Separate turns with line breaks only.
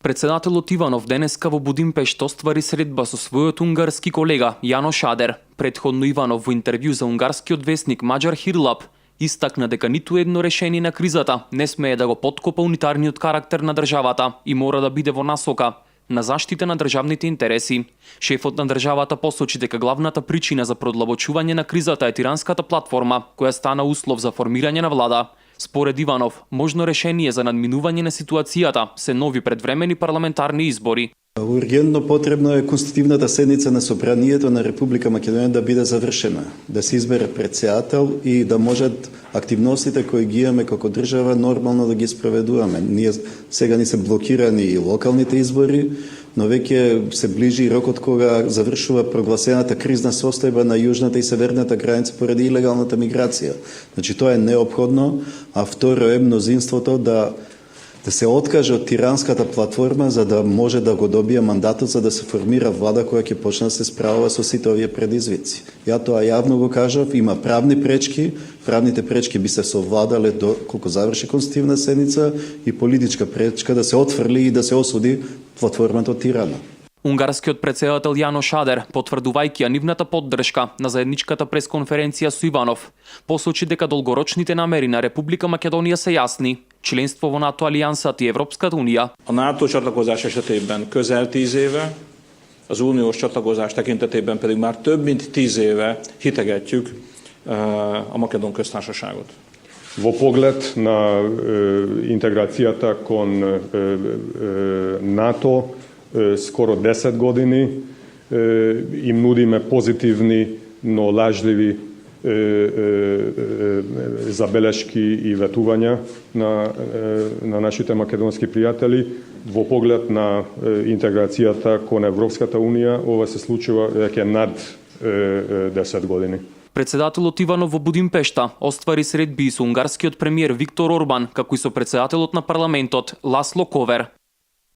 Председателот Иванов денеска во Будимпешт оствари средба со својот унгарски колега Јано Шадер. Претходно Иванов во интервју за унгарскиот весник Маџар Хирлап истакна дека ниту едно решение на кризата не смее да го поткопа унитарниот карактер на државата и мора да биде во насока на заштита на државните интереси. Шефот на државата посочи дека главната причина за продлабочување на кризата е тиранската платформа, која стана услов за формирање на влада. Според Иванов, можно решение за надминување на ситуацијата се нови предвремени парламентарни избори.
Ургентно потребно е конститутивната седница на Собранието на Република Македонија да биде завршена, да се избере претседател и да можат активностите кои ги имаме како држава нормално да ги спроведуваме. Ние сега ни се блокирани и локалните избори, но веќе се ближи рокот кога завршува прогласената кризна состојба на јужната и северната граница поради илегалната миграција. Значи тоа е неопходно, а второ е мнозинството да се откаже од тиранската платформа за да може да го добие мандатот за да се формира влада која ќе почне да се справува со сите овие предизвици. Ја тоа јавно го кажав, има правни пречки, правните пречки би се совладале доколку заврши конститутивна седница и политичка пречка да се отфрли и да се осуди платформата од Тирана.
Унгарскиот председател Јано Шадер, потврдувајќи ја нивната поддршка на заедничката пресконференција со Иванов, посочи дека долгорочните намери на Република Македонија се јасни. Членство во НАТО алијансата и Европската Унија.
A NATO csatlakozás esetében közel 10 éve, az uniós csatlakozás tekintetében pedig már több mint 10 éve hitegetjük a Makedon köztársaságot.
Во поглед на интеграцијата кон НАТО скоро 10 години им нудиме позитивни, но лажливи забелешки и ветувања на нашите македонски пријатели. Во поглед на интеграцијата кон Европската Унија, ова се случува веќе над 10 години.
Председателот Иванов во Будимпешта оствари средби со унгарскиот премиер Виктор Орбан, како и со председателот на парламентот Ласло Ковер.